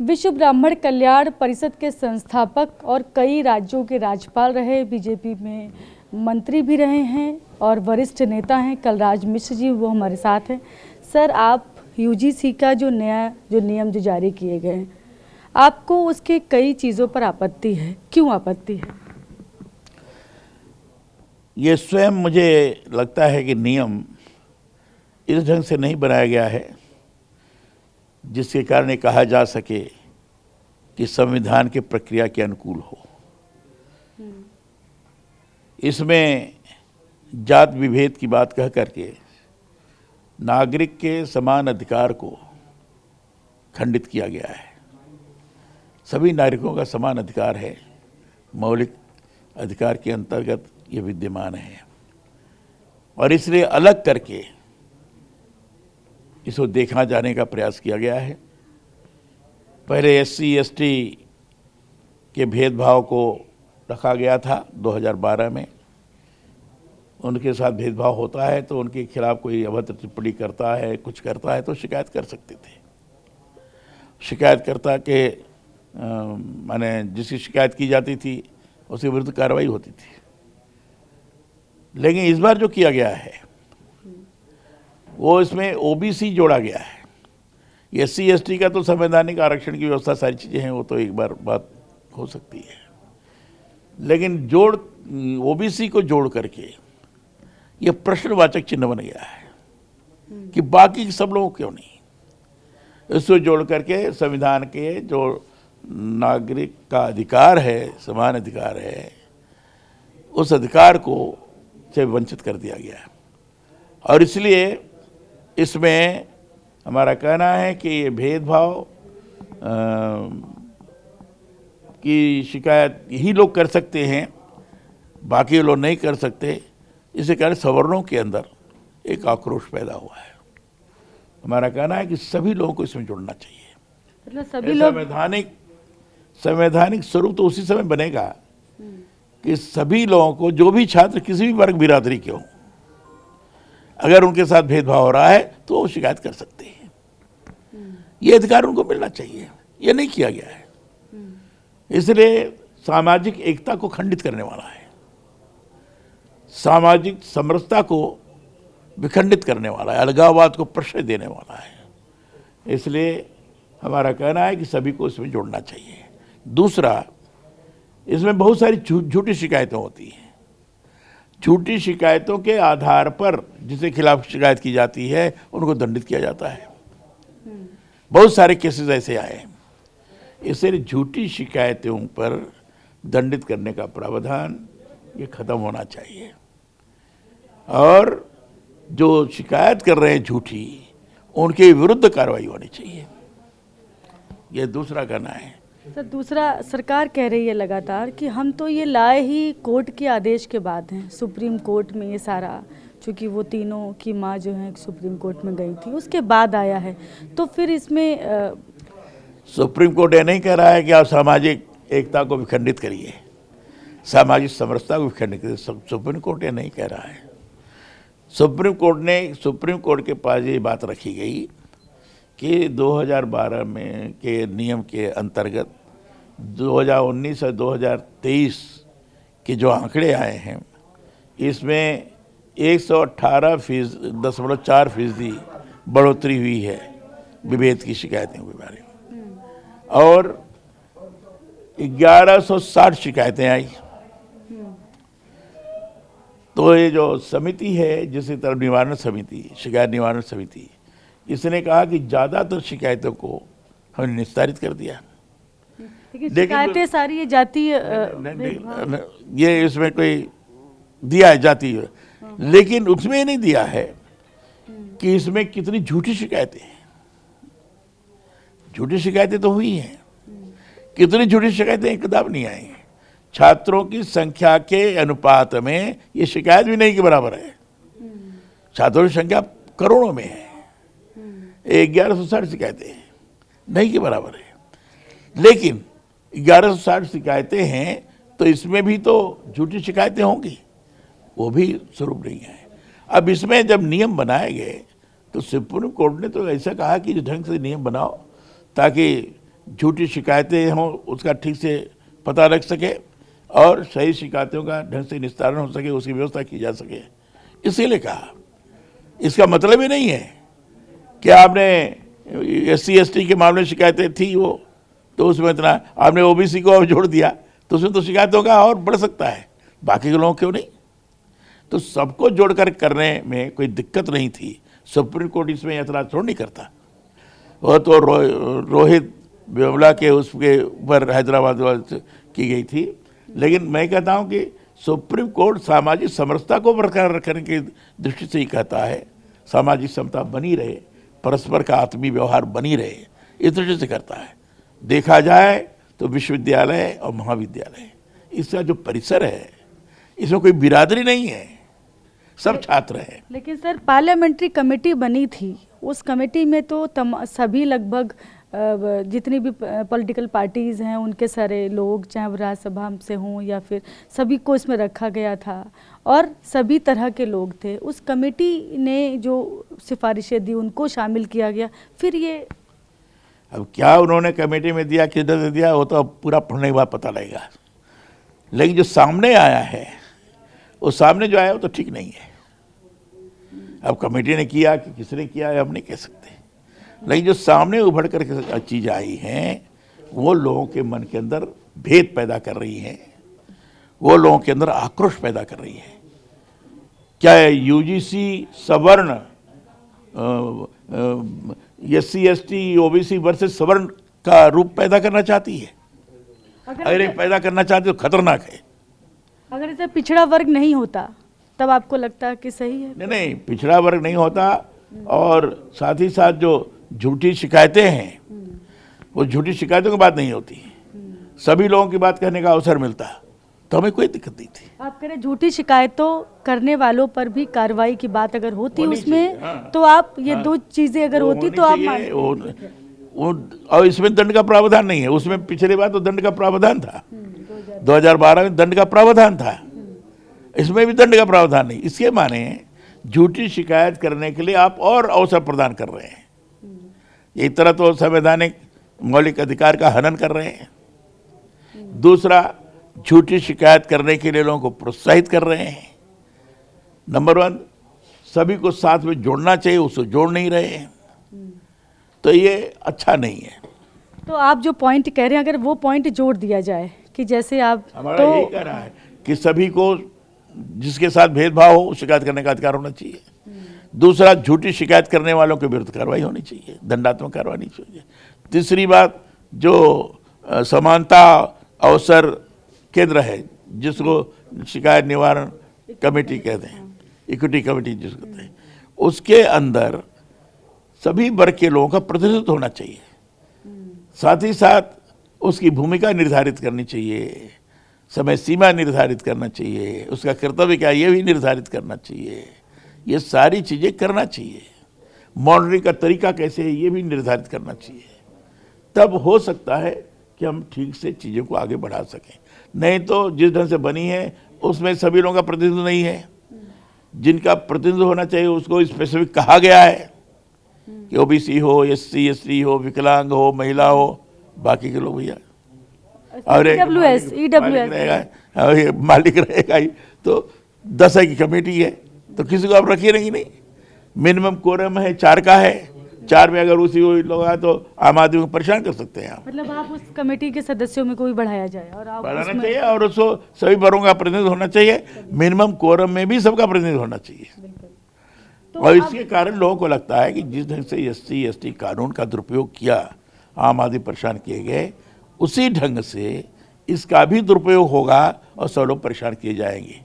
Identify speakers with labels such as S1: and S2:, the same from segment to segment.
S1: विश्व ब्राह्मण कल्याण परिषद के संस्थापक और कई राज्यों के राज्यपाल रहे, बीजेपी में मंत्री भी रहे हैं और वरिष्ठ नेता हैं कलराज मिश्र जी, वो हमारे साथ हैं। सर, आप यूजीसी का जो नियम जो जारी किए गए हैं, आपको उसके कई चीज़ों पर आपत्ति है, क्यों आपत्ति है?
S2: ये स्वयं मुझे लगता है कि नियम इस ढंग से नहीं बनाया गया है जिसके कारण ये कहा जा सके कि संविधान की प्रक्रिया के अनुकूल हो। इसमें जात विभेद की बात कह करके नागरिक के समान अधिकार को खंडित किया गया है। सभी नागरिकों का समान अधिकार है, मौलिक अधिकार के अंतर्गत ये विद्यमान है और इसलिए अलग करके इसको देखा जाने का प्रयास किया गया है। पहले एससी एसटी के भेदभाव को रखा गया था 2012 में। उनके साथ भेदभाव होता है तो उनके खिलाफ कोई अभद्र टिप्पणी करता है, कुछ करता है तो शिकायत कर सकते थे। शिकायतकर्ता के माने जिसकी शिकायत की जाती थी उसके विरुद्ध कार्रवाई होती थी। लेकिन इस बार जो किया गया है वो इसमें ओबीसी जोड़ा गया है। एससी एसटी का तो संवैधानिक आरक्षण की व्यवस्था, सारी चीज़ें हैं, वो तो एक बार बात हो सकती है, लेकिन ओबीसी को जोड़ करके ये प्रश्नवाचक चिन्ह बन गया है कि बाकी सब लोग क्यों नहीं। इसको जोड़ करके संविधान के जो नागरिक का अधिकार है, समान अधिकार है, उस अधिकार को से वंचित कर दिया गया है। और इसलिए इसमें हमारा कहना है कि ये भेदभाव की शिकायत यही लोग कर सकते हैं, बाकी लोग नहीं कर सकते। इसी कारण सवर्णों के अंदर एक आक्रोश पैदा हुआ है। हमारा कहना है कि सभी लोगों को इसमें जुड़ना चाहिए।
S1: मतलब सभी लोग,
S2: संवैधानिक स्वरूप तो उसी समय बनेगा कि सभी लोगों को, जो भी छात्र किसी भी वर्ग बिरादरी के हों, अगर उनके साथ भेदभाव हो रहा है तो वो शिकायत कर सकते हैं। ये अधिकार उनको मिलना चाहिए, ये नहीं किया गया है। इसलिए सामाजिक एकता को खंडित करने वाला है, सामाजिक समरसता को विखंडित करने वाला है, अलगाववाद को प्रश्रय देने वाला है। इसलिए हमारा कहना है कि सभी को इसमें जोड़ना चाहिए। दूसरा, इसमें बहुत सारी झूठी शिकायतें होती हैं। झूठी शिकायतों के आधार पर जिसके खिलाफ शिकायत की जाती है उनको दंडित किया जाता है। बहुत सारे केसेस ऐसे आए हैं। इसलिए झूठी शिकायतों पर दंडित करने का प्रावधान ये खत्म होना चाहिए और जो शिकायत कर रहे हैं झूठी, उनके विरुद्ध कार्रवाई होनी चाहिए। ये दूसरा कहना है।
S1: सर, दूसरा, सरकार कह रही है लगातार कि हम तो ये लाए ही कोर्ट के आदेश के बाद हैं। सुप्रीम कोर्ट में ये सारा, चूँकि वो तीनों की माँ जो है सुप्रीम कोर्ट में गई थी, उसके बाद आया है। तो फिर इसमें
S2: सुप्रीम कोर्ट ये नहीं कह रहा है कि आप सामाजिक एकता को विखंडित करिए, सामाजिक समरसता को विखंडित करिए। सुप्रीम कोर्ट ये नहीं कह रहा है। सुप्रीम कोर्ट के पास ये बात रखी गई कि 2012 में के नियम के अंतर्गत 2019 और 2023 के जो आंकड़े आए हैं, इसमें 118.4% बढ़ोतरी हुई है विभेद की शिकायतों के बारे में और 1160 शिकायतें आई। तो ये जो समिति है, जिसकी तरफ निवारण समिति, शिकायत निवारण समिति, इसने कहा कि ज़्यादातर शिकायतों को हमने निस्तारित कर दिया।
S1: शिकायतें सारी ये जातीय,
S2: ये इसमें कोई दिया है जातीय, लेकिन उसमें ये नहीं दिया है कि इसमें कितनी झूठी शिकायतें हैं। झूठी शिकायतें तो हुई हैं, कितनी झूठी शिकायतें एक किताब नहीं आई। छात्रों की संख्या के अनुपात में ये शिकायत भी नहीं के बराबर है। छात्रों की संख्या करोड़ों में है, 1160 शिकायतें नहीं के बराबर है। लेकिन 1160 शिकायतें हैं तो इसमें भी तो झूठी शिकायतें होंगी, वो भी स्वरूप नहीं है। अब इसमें जब नियम बनाए गए तो सुप्रीम कोर्ट ने तो ऐसा कहा कि इस ढंग से नियम बनाओ ताकि झूठी शिकायतें हों उसका ठीक से पता लग सके और सही शिकायतों का ढंग से निस्तारण हो सके, उसकी व्यवस्था की जा सके, इसीलिए कहा। इसका मतलब ही नहीं है कि आपने SC/ST के मामले में शिकायतें थी वो तो उसमें इतना आपने OBC को जोड़ दिया तो उसमें तो शिकायतों का और बढ़ सकता है, बाकी के लोगों क्यों नहीं। तो सबको जोड़कर करने में कोई दिक्कत नहीं थी। सुप्रीम कोर्ट इसमें ऐतराज थोड़ा नहीं करता। वो तो रोहित वेमुला के उसके ऊपर हैदराबाद की गई थी, लेकिन मैं कहता हूं कि सुप्रीम कोर्ट सामाजिक समरसता को बरकरार रखने की दृष्टि से ही कहता है, सामाजिक समता बनी रहे, परस्पर का आत्मीय व्यवहार बनी रहे, इस दृष्टि से करता है। देखा जाए तो विश्वविद्यालय और महाविद्यालय इसका जो परिसर है इसमें कोई बिरादरी नहीं है, सब छात्र हैं।
S1: लेकिन सर पार्लियामेंट्री कमेटी बनी थी, उस कमेटी में तो सभी लगभग जितनी भी पॉलिटिकल पार्टीज़ हैं उनके सारे लोग, चाहे वो राज्यसभा से हों या फिर सभी को इसमें रखा गया था और सभी तरह के लोग थे। उस कमेटी ने जो सिफारिशें दी उनको शामिल किया गया। फिर ये
S2: अब क्या उन्होंने कमेटी में दिया, किधर से दिया, वो तो अब पूरा पढ़ने के बाद पता लगेगा। लेकिन जो सामने आया है, वो सामने जो आया वो तो ठीक नहीं है। अब कमेटी ने किया कि किसने किया है हम नहीं कह सकते, लेकिन जो सामने उभर कर चीज आई हैं वो लोगों के मन के अंदर भेद पैदा कर रही हैं, वो लोगों के अंदर आक्रोश पैदा कर रही है। क्या है UGC सवर्ण SC/ST OBC वर्सेस सवर्ण का रूप पैदा करना चाहती है? अगर ये पैदा करना चाहती है तो खतरनाक है।
S1: अगर इसे पिछड़ा वर्ग नहीं होता तब आपको लगता है कि सही है?
S2: नहीं, पिछड़ा वर्ग नहीं होता। और साथ ही साथ जो झूठी शिकायतें हैं वो झूठी शिकायतों की बात नहीं होती, सभी लोगों की बात कहने का अवसर मिलता, तो हमें कोई दिक्कत नहीं थी।
S1: आप कह रहे झूठी शिकायतों करने वालों पर भी कार्रवाई की बात अगर होती उसमें,
S2: हाँ।
S1: तो आप ये दो चीजें अगर होती तो आप
S2: और इसमें दंड का प्रावधान नहीं है। उसमें पिछले बार तो दंड का प्रावधान था, 2012 में दंड का प्रावधान था, इसमें भी दंड का प्रावधान नहीं। इसके माने झूठी शिकायत करने के लिए आप और अवसर प्रदान कर रहे हैं। एक तरह तो संवैधानिक मौलिक अधिकार का हनन कर रहे हैं, दूसरा झूठी शिकायत करने के लिए लोगों को प्रोत्साहित कर रहे हैं। नंबर 1 सभी को साथ में जोड़ना चाहिए, उसको जोड़ नहीं रहे हैं, तो ये अच्छा नहीं है।
S1: तो आप जो पॉइंट कह रहे हैं अगर वो पॉइंट जोड़ दिया जाए कि जैसे आप
S2: हमारा यही कहना है कि सभी को जिसके साथ भेदभाव हो शिकायत करने का अधिकार होना चाहिए। दूसरा झूठी शिकायत करने वालों के विरुद्ध कार्रवाई होनी चाहिए, दंडात्मक कार्रवाई नहीं चाहिए। तीसरी बात जो समानता अवसर केंद्र है जिसको शिकायत निवारण कमेटी कहते हैं, इक्विटी कमेटी जिसको कहते हैं, उसके अंदर सभी वर्ग के लोगों का प्रतिनिधित्व होना चाहिए। साथ ही साथ उसकी भूमिका निर्धारित करनी चाहिए, समय सीमा निर्धारित करना चाहिए, उसका कर्तव्य क्या ये भी निर्धारित करना चाहिए, ये सारी चीज़ें करना चाहिए। मॉनिटरिंग का तरीका कैसे है ये भी निर्धारित करना चाहिए, तब हो सकता है कि हम ठीक से चीज़ों को आगे बढ़ा सकें। नहीं तो जिस ढंग से बनी है उसमें सभी लोगों का प्रतिनिधित्व नहीं है। जिनका प्रतिनिधित्व होना चाहिए उसको स्पेसिफिक कहा गया है कि OBC हो, SC/ST हो, विकलांग हो, महिला हो, बाकी के लोग भैया और मालिक रहेगा ही। तो 10 की कमेटी है तो किसी को आप रखिए नहीं। मिनिमम कोरम है 4 का है, 4 में अगर उसी लोग आए तो आम आदमी को परेशान कर सकते हैं आप। मतलब
S1: आप उस कमेटी के सदस्यों में कोई बढ़ाया जाए और आप
S2: बढ़ाना चाहिए और उसको सभी वर्गों का प्रतिनिधित्व होना चाहिए। मिनिमम कोरम में भी सबका प्रतिनिधित्व होना चाहिए। तो और इसके कारण लोगों को लगता है कि जिस ढंग से SC/ST कानून का दुरुपयोग किया, आम आदमी परेशान किए गए, उसी ढंग से इसका भी दुरुपयोग होगा और सब लोग परेशान किए जाएंगे।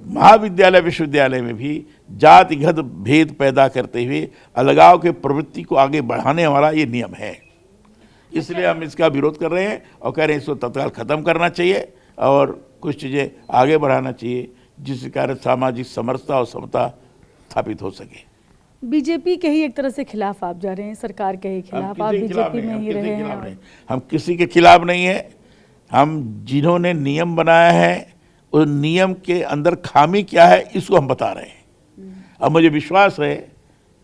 S2: महाविद्यालय विश्वविद्यालय में भी जातिगत भेद पैदा करते हुए अलगाव के प्रवृत्ति को आगे बढ़ाने वाला ये नियम है। इसलिए हम इसका विरोध कर रहे हैं और कह रहे हैं इसको तत्काल खत्म करना चाहिए और कुछ चीज़ें आगे बढ़ाना चाहिए जिसके कारण सामाजिक समरसता और समता स्थापित हो सके।
S1: बीजेपी के ही एक तरह से खिलाफ आप जा रहे हैं, सरकार के ही खिलाफ, आप बीजेपी में ही रहे हैं।
S2: हम किसी के खिलाफ नहीं है। हम जिन्होंने नियम बनाया है उस नियम के अंदर खामी क्या है इसको हम बता रहे हैं। अब मुझे विश्वास है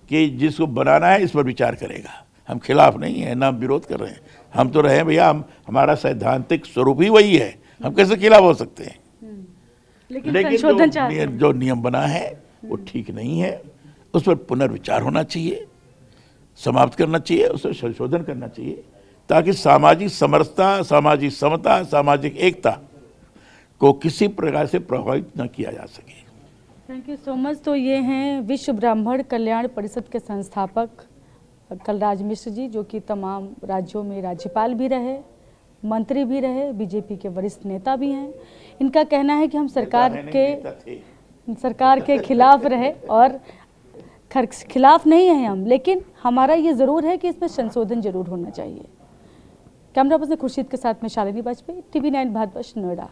S2: कि जिसको बनाना है इस पर विचार करेगा। हम खिलाफ नहीं है, ना विरोध कर रहे हैं, हम तो रहे भैया, हमारा सैद्धांतिक स्वरूप ही वही है, हम कैसे खिलाफ हो सकते हैं।
S1: लेकिन
S2: लेकिन
S1: संशोधन चाहते हैं।
S2: जो नियम बना है वो ठीक नहीं है, उस पर पुनर्विचार होना चाहिए, समाप्त करना चाहिए, उसे संशोधन करना चाहिए, ताकि सामाजिक समरसता, सामाजिक समता, सामाजिक एकता को किसी प्रकार से प्रभावित न किया जा सके।
S1: Thank you so much. तो ये हैं विश्व ब्राह्मण कल्याण परिषद के संस्थापक कलराज मिश्र जी, जो कि तमाम राज्यों में राज्यपाल भी रहे, मंत्री भी रहे, बीजेपी के वरिष्ठ नेता भी हैं। इनका कहना है कि हम सरकार के खिलाफ रहे और खिलाफ नहीं हैं हम, लेकिन हमारा ये ज़रूर है कि इसमें संशोधन जरूर होना चाहिए। कैमरा पर्सन खुर्शीद के साथ में शालिनी वाजपेयी, TV9 भारतवर्ष, नोएडा।